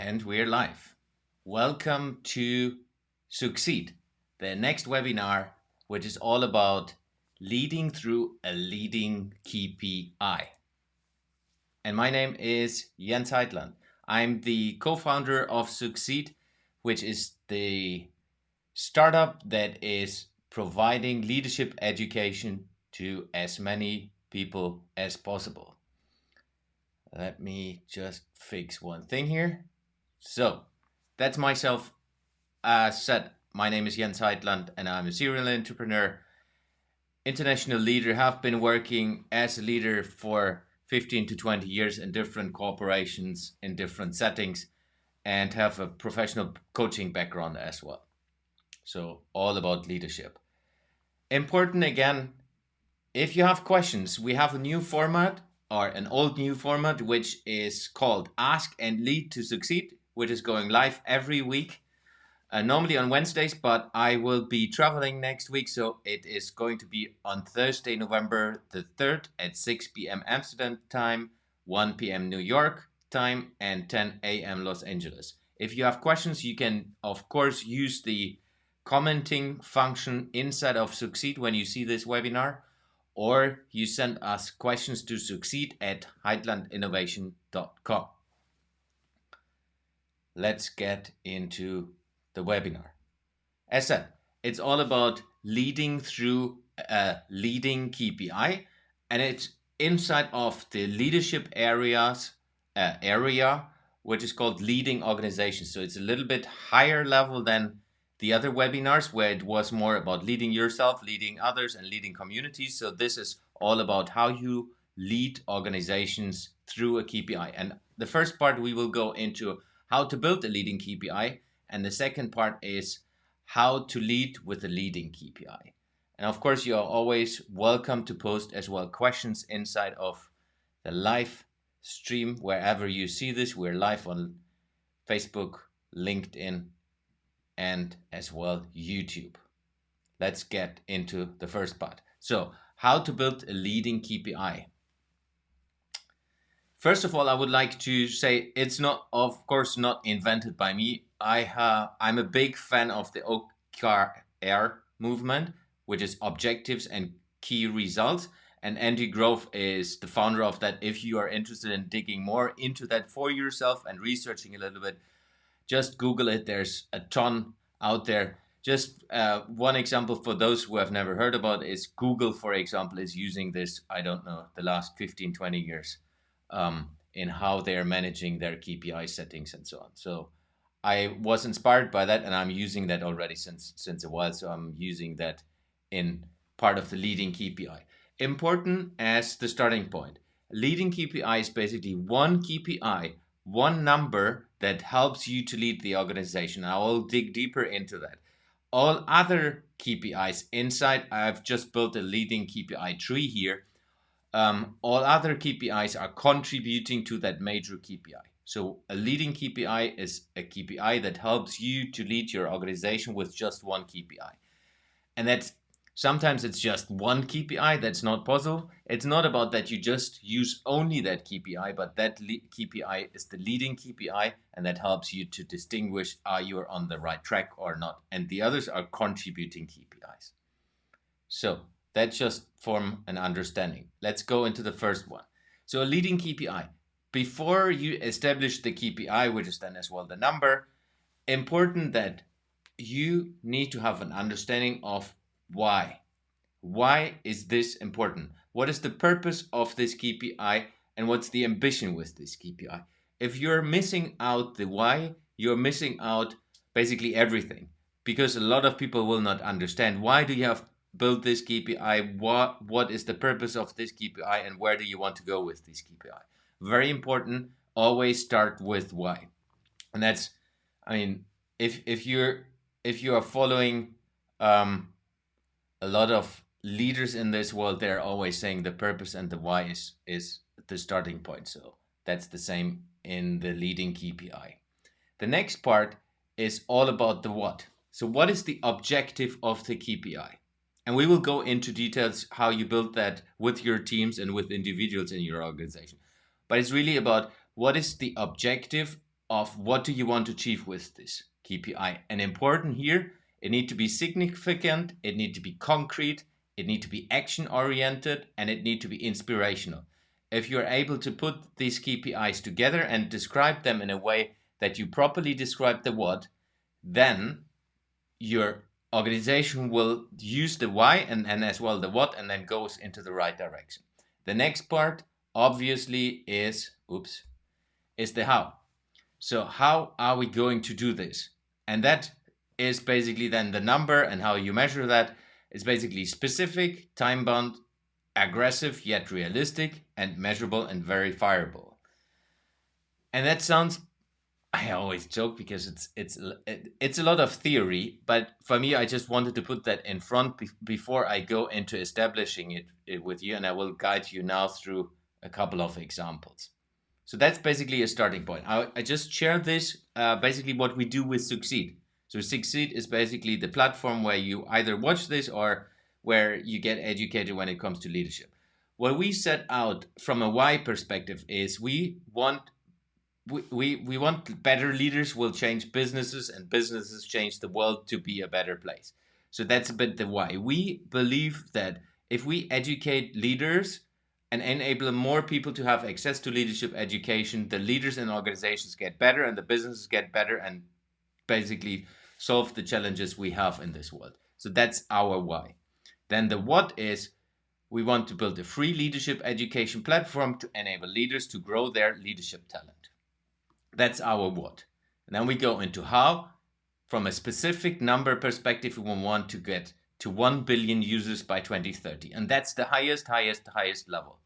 And we're live. Welcome to Succeed, the next webinar, which is all about leading through a leading KPI. And my name is Jens Heitland. I'm the co-founder of Succeed, which is the startup that is providing leadership education to as many people as possible. Let me just fix one thing here. So, that's myself. As said, my name is Jens Heitland and I'm a serial entrepreneur, international leader, have been working as a leader for 15 to 20 years in different corporations, in different settings, and have a professional coaching background as well. So, all about leadership. Important again, if you have questions, we have a new format or an old new format, which is called Ask and Lead to Succeed, which is going live every week, normally on Wednesdays, but I will be traveling next week, so it is going to be on Thursday, November the 3rd at 6 p.m. Amsterdam time, 1 p.m. New York time, and 10 a.m. Los Angeles. If you have questions, you can, of course, use the commenting function inside of Succeed when you see this webinar, or you send us questions to succeed@heitlandinnovation.com. Let's get into the webinar. As said, it's all about leading through a leading KPI, and it's inside of the leadership area, which is called leading organizations. So it's a little bit higher level than the other webinars where it was more about leading yourself, leading others, and leading communities. So this is all about how you lead organizations through a KPI. And the first part, we will go into how to build a leading KPI. And the second part is how to lead with a leading KPI. And of course, you are always welcome to post as well questions inside of the live stream. Wherever you see this, we're live on Facebook, LinkedIn, and as well YouTube. Let's get into the first part. So, how to build a leading KPI. First of all, I would like to say it's not, of course, not invented by me. I'm a big fan of the OKR movement, which is objectives and key results. And Andy Grove is the founder of that. If you are interested in digging more into that for yourself and researching a little bit, just Google it. There's a ton out there. Just one example for those who have never heard about it is Google, for example, is using this, I don't know, the last 15, 20 years in how they're managing their KPI settings and so on. So I was inspired by that, and I'm using that already since a while. So I'm using that in part of the leading KPI. Important as the starting point. Leading KPI is basically one KPI, one number that helps you to lead the organization. I will dig deeper into that. All other KPIs inside, I've just built a leading KPI tree here. All other KPIs are contributing to that major KPI. So a leading KPI is a KPI that helps you to lead your organization with just one KPI. And that's sometimes it's just one KPI. That's not possible. It's not about that you just use only that KPI, but that KPI is the leading KPI, and that helps you to distinguish are you on the right track or not. And the others are contributing KPIs. So that's just from an understanding. Let's go into the first one. So a leading KPI. Before you establish the KPI, which is then as well the number, important that you need to have an understanding of why. Why is this important? What is the purpose of this KPI and what's the ambition with this KPI? If you're missing out the why, you're missing out basically everything, because a lot of people will not understand why do you have built this KPI, what is the purpose of this KPI, and where do you want to go with this KPI. Very important, always start with why. And that's, I mean, if you are following a lot of leaders in this world, they're always saying the purpose and the why is the starting point. So that's the same in the leading KPI. The next part is all about the what. So what is the objective of the KPI? And we will go into details how you build that with your teams and with individuals in your organization. But it's really about what is the objective of what do you want to achieve with this KPI. And important here, it need to be significant, it need to be concrete, it need to be action oriented, and it need to be inspirational. If you're able to put these KPIs together and describe them in a way that you properly describe the what, then your organization will use the why and as well the what, and then goes into the right direction. The next part obviously is the how. So how are we going to do this? And that is basically then the number, and how you measure that is basically specific, time bound, aggressive yet realistic, and measurable and verifiable. And that sounds, I always joke because it's a lot of theory, but for me, I just wanted to put that in front before I go into establishing it with you, and I will guide you now through a couple of examples. So that's basically a starting point. I just shared this, basically what we do with Succeed. So Succeed is basically the platform where you either watch this or where you get educated when it comes to leadership. What we set out from a why perspective is we want better leaders will change businesses, and businesses change the world to be a better place. So that's a bit the why. We believe that if we educate leaders and enable more people to have access to leadership education, the leaders and organizations get better and the businesses get better and basically solve the challenges we have in this world. So that's our why. Then the what is, we want to build a free leadership education platform to enable leaders to grow their leadership talent. That's our what. And then we go into how. From a specific number perspective, we want to get to 1 billion users by 2030. And that's the highest level.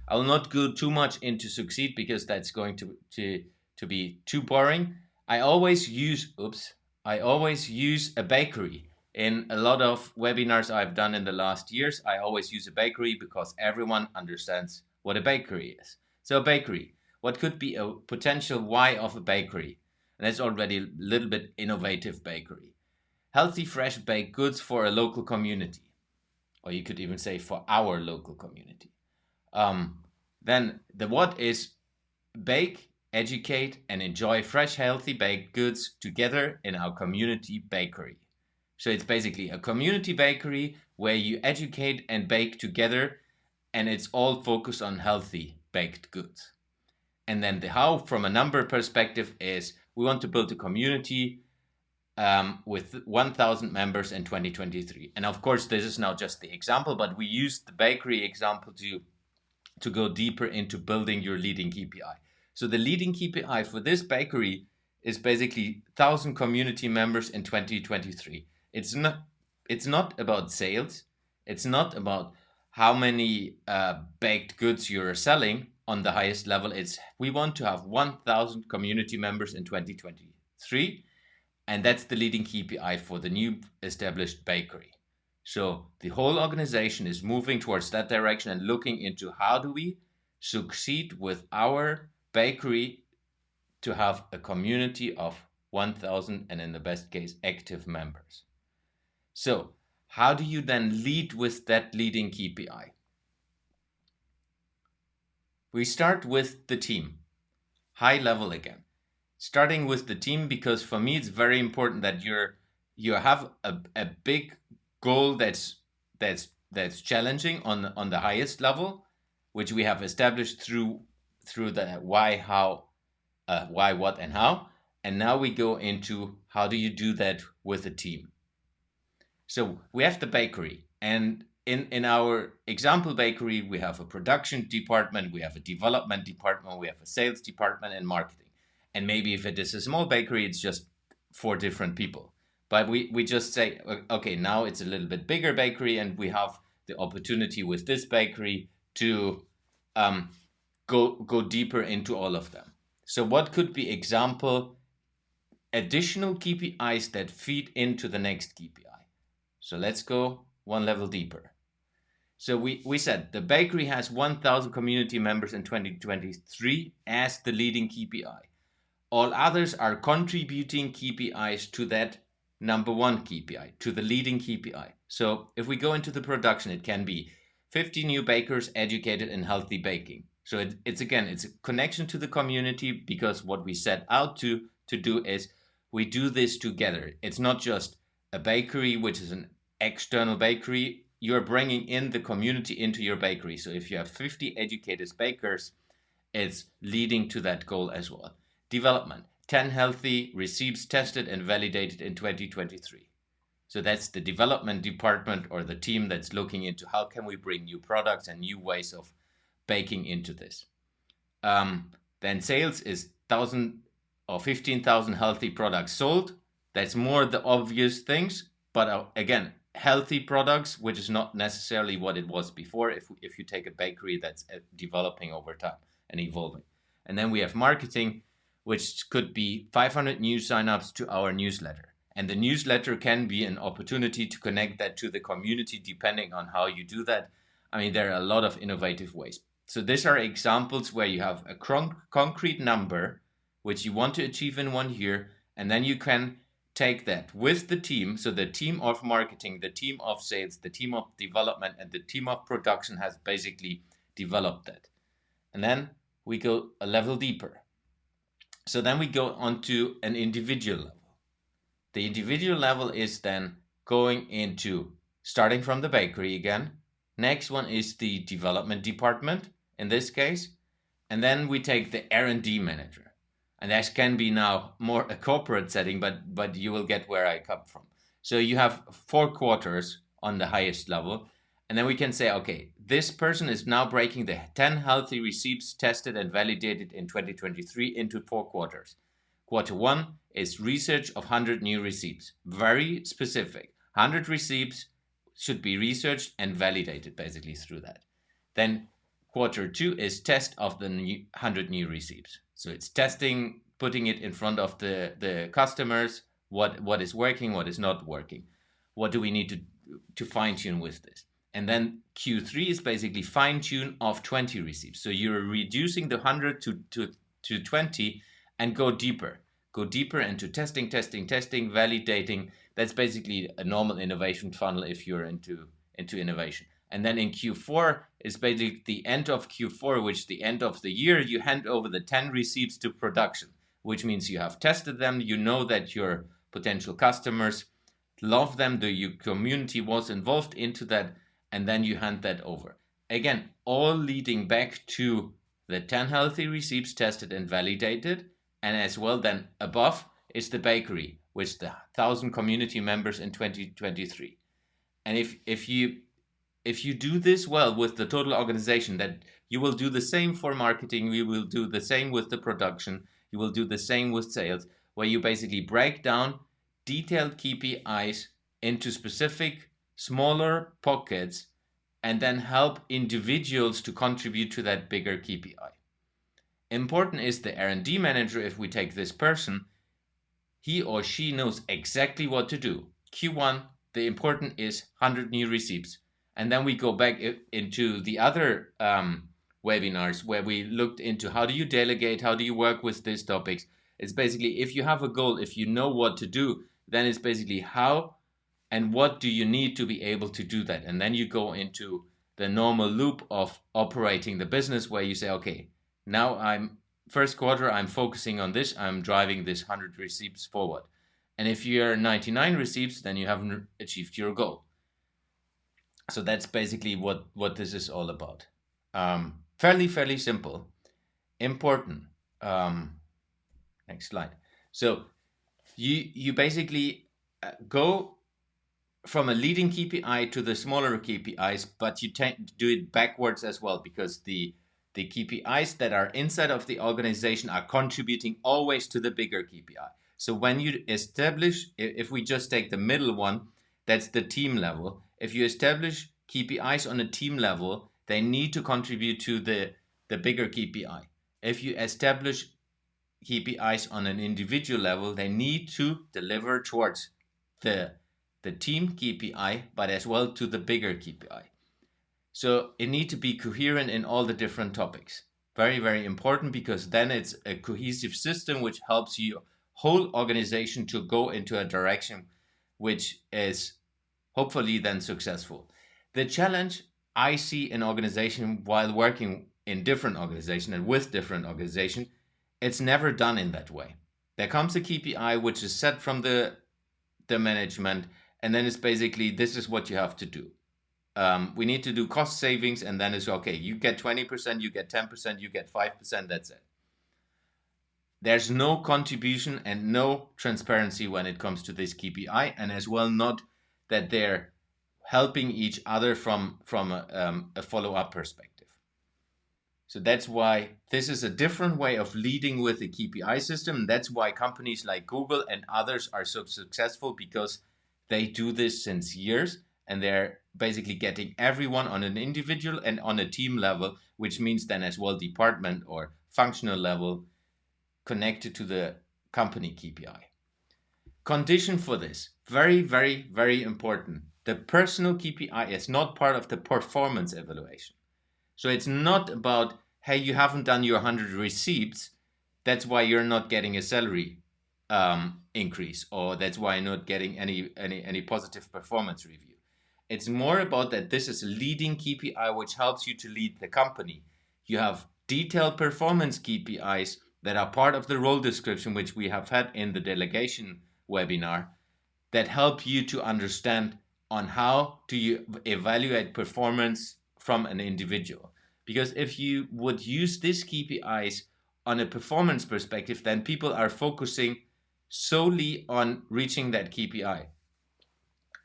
I will not go too much into Succeed because that's going to be too boring. I always use a bakery. In a lot of webinars I've done in the last years, I always use a bakery because everyone understands what a bakery is. So a bakery, what could be a potential why of a bakery? And that's already a little bit innovative bakery. Healthy, fresh baked goods for a local community. Or you could even say for our local community. Then the what is bake, educate, and enjoy fresh, healthy baked goods together in our community bakery. So it's basically a community bakery where you educate and bake together, and it's all focused on healthy baked goods. And then the how from a number perspective is we want to build a community with 1,000 members in 2023. And of course, this is now just the example, but we used the bakery example to go deeper into building your leading KPI. So the leading KPI for this bakery is basically 1,000 community members in 2023. It's not about sales. It's not about how many baked goods you're selling on the highest level. It's we want to have 1,000 community members in 2023. And that's the leading KPI for the new established bakery. So the whole organization is moving towards that direction and looking into how do we succeed with our bakery to have a community of 1,000 and in the best case active members. So how do you then lead with that leading KPI? We start with the team, high level again. Starting with the team, because for me it's very important that you have a big goal that's challenging on the highest level, which we have established through the why, how, why, what, and how. And now we go into how do you do that with a team. So we have the bakery, and in our example bakery, we have a production department, we have a development department, we have a sales department, and marketing. And maybe if it is a small bakery, it's just 4 different people. But we just say, okay, now it's a little bit bigger bakery, and we have the opportunity with this bakery to go deeper into all of them. So what could be example additional KPIs that feed into the next KPI? So let's go one level deeper. So we said the bakery has 1,000 community members in 2023 as the leading KPI. All others are contributing KPIs to that number 1 KPI, to the leading KPI. So if we go into the production, it can be 50 new bakers educated in healthy baking. So it's again, it's a connection to the community, because what we set out to do is we do this together. It's not just a bakery, which is an external bakery. You're bringing in the community into your bakery. So if you have 50 educated bakers, it's leading to that goal as well. Development: 10 healthy recipes tested and validated in 2023. So that's the development department, or the team that's looking into how can we bring new products and new ways of baking into this. Then sales is 1,000 or 15,000 healthy products sold. That's more the obvious things, but again, healthy products, which is not necessarily what it was before. If you take a bakery that's developing over time and evolving, and then we have marketing, which could be 500 new signups to our newsletter. And the newsletter can be an opportunity to connect that to the community, depending on how you do that. I mean, there are a lot of innovative ways. So these are examples where you have a concrete number which you want to achieve in 1 year, and then you can take that with the team. So the team of marketing, the team of sales, the team of development, and the team of production has basically developed that. And then we go a level deeper. So then we go on to an individual level. The individual level is then going into starting from the bakery again. Next one is the development department in this case. And then we take the R&D manager. And that can be now more a corporate setting, but you will get where I come from. So you have 4 quarters on the highest level. And then we can say, okay, this person is now breaking the 10 healthy recipes tested and validated in 2023 into 4 quarters. Quarter 1 is research of 100 new recipes. Very specific. 100 recipes should be researched and validated basically through that. Then quarter 2 is test of the 100 new recipes. So it's testing, putting it in front of the customers, what is working, what is not working. What do we need to fine tune with this? And then Q3 is basically fine tune of 20 recipes. So you're reducing the 100 to 20 and go deeper. Go deeper into testing, validating. That's basically a normal innovation funnel if you're into innovation. And then in Q4 is basically the end of Q4, which is the end of the year. You hand over the 10 receipts to production, which means you have tested them. You know that your potential customers love them. Your community was involved into that. And then you hand that over. Again, all leading back to the 10 healthy receipts tested and validated. And as well, then above is the bakery with the 1,000 community members in 2023. And if you do this well with the total organization, that you will do the same for marketing, we will do the same with the production, you will do the same with sales, where you basically break down detailed KPIs into specific smaller pockets and then help individuals to contribute to that bigger KPI. Important is the R&D manager. If we take this person, he or she knows exactly what to do. Q1, the important is 100 new receipts. And then we go back into the other webinars where we looked into how do you delegate, how do you work with these topics. It's basically, if you have a goal, if you know what to do, then it's basically how and what do you need to be able to do that. And then you go into the normal loop of operating the business where you say, okay, now first quarter, I'm focusing on this. I'm driving this 100 receipts forward. And if you're 99 receipts, then you haven't achieved your goal. So that's basically what this is all about. Fairly simple. Important. Next slide. So you basically go from a leading KPI to the smaller KPIs, but you tend to do it backwards as well, because the KPIs that are inside of the organization are contributing always to the bigger KPI. So when you establish, if we just take the middle one, that's the team level. If you establish KPIs on a team level, they need to contribute to the bigger KPI. If you establish KPIs on an individual level, they need to deliver towards the team KPI, but as well to the bigger KPI. So it needs to be coherent in all the different topics. Very, very important, because then it's a cohesive system which helps your whole organization to go into a direction which is hopefully then successful. The challenge I see in organization while working in different organizations and with different organizations, it's never done in that way. There comes a KPI which is set from the management, and then it's basically, this is what you have to do. We need to do cost savings, and then it's okay, you get 20%, you get 10%, you get 5%, that's it. There's no contribution and no transparency when it comes to this KPI, and as well not that they're helping each other from a follow-up perspective. So that's why this is a different way of leading with the KPI system. That's why companies like Google and others are so successful, because they do this since years, and they're basically getting everyone on an individual and on a team level, which means then as well department or functional level, connected to the company KPI. Condition for this, very, very, very important. The personal KPI is not part of the performance evaluation. So it's not about, hey, you haven't done your 100 receipts, that's why you're not getting a salary increase, or that's why you're not getting any positive performance review. It's more about that this is a leading KPI which helps you to lead the company. You have detailed performance KPIs that are part of the role description, which we have had in the delegation webinar, that help you to understand on how do you evaluate performance from an individual. Because if you would use these KPIs on a performance perspective, then people are focusing solely on reaching that KPI.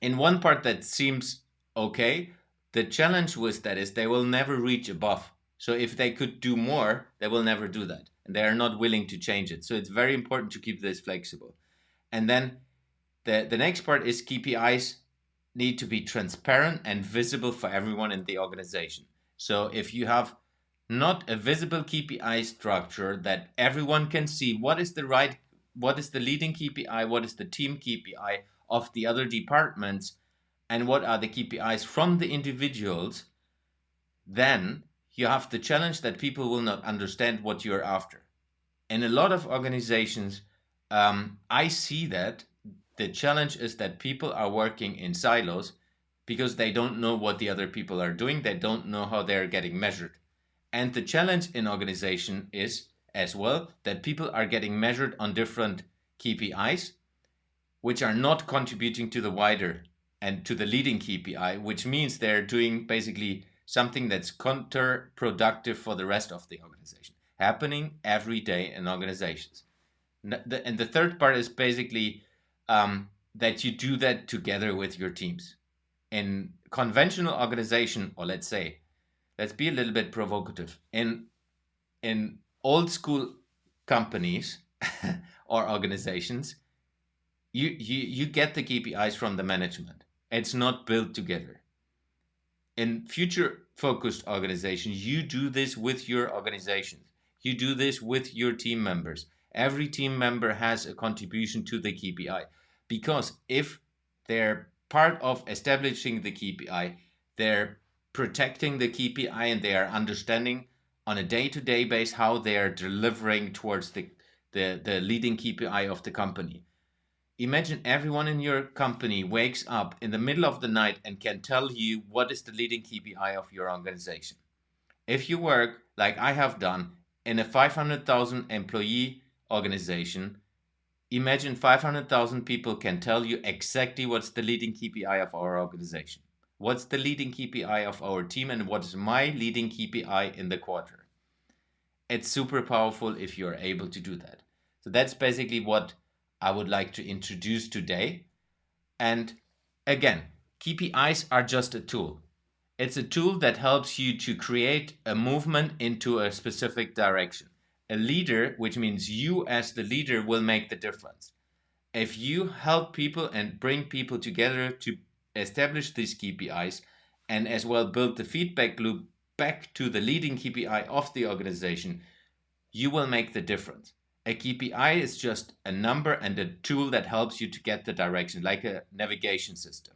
In one part that seems okay, the challenge with that is they will never reach above. So if they could do more, they will never do that. And they are not willing to change it. So it's very important to keep this flexible. And then the next part is KPIs need to be transparent and visible for everyone in the organization. So if you have not a visible KPI structure that everyone can see what is the leading KPI, what is the team KPI of the other departments, and what are the KPIs from the individuals, then you have the challenge that people will not understand what you're after. In a lot of organizations, I see that the challenge is that people are working in silos because they don't know what the other people are doing. They don't know how they're getting measured. And the challenge in organization is as well that people are getting measured on different KPIs, which are not contributing to the wider and to the leading KPI, which means they're doing basically something that's counterproductive for the rest of the organization, happening every day in organizations. And the third part is basically that you do that together with your teams. In conventional organization, or let's be a little bit provocative. In old school companies or organizations, you get the KPIs from the management. It's not built together. In future focused organizations, you do this with your organizations. You do this with your team members. Every team member has a contribution to the KPI, because if they're part of establishing the KPI, they're protecting the KPI, and they are understanding on a day-to-day basis how they are delivering towards the leading KPI of the company. Imagine everyone in your company wakes up in the middle of the night and can tell you what is the leading KPI of your organization. If you work like I have done in a 500,000 employee organization, imagine 500,000 people can tell you exactly what's the leading KPI of our organization, what's the leading KPI of our team, and what is my leading KPI in the quarter. It's super powerful if you're able to do that. So that's basically what I would like to introduce today. And again, KPIs are just a tool. It's a tool that helps you to create a movement into a specific direction. A leader, which means you as the leader, will make the difference. If you help people and bring people together to establish these KPIs, and as well build the feedback loop back to the leading KPI of the organization, you will make the difference. A KPI is just a number and a tool that helps you to get the direction, like a navigation system.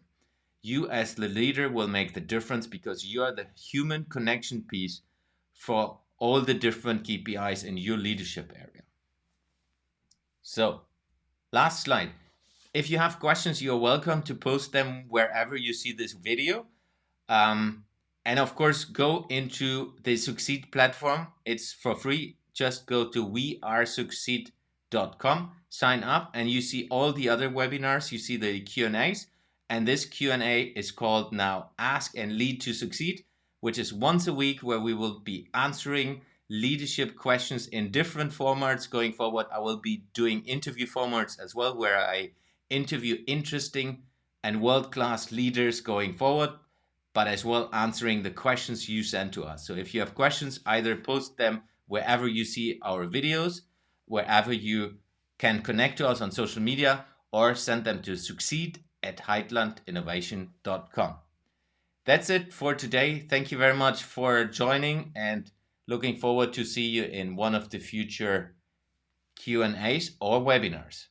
You as the leader will make the difference because you are the human connection piece for all the different KPIs in your leadership area. So, last slide. If you have questions, you're welcome to post them wherever you see this video. And of course, go into the Succeed platform. It's for free. Just go to wearesucceed.com, sign up, and you see all the other webinars. You see the Q&As. And this Q&A is called now Ask and Lead to Succeed, which is once a week where we will be answering leadership questions in different formats going forward. I will be doing interview formats as well, where I interview interesting and world-class leaders going forward, but as well answering the questions you send to us. So if you have questions, either post them wherever you see our videos, wherever you can connect to us on social media, or send them to succeed@heitlandinnovation.com. That's it for today. Thank you very much for joining, and looking forward to see you in one of the future Q&As or webinars.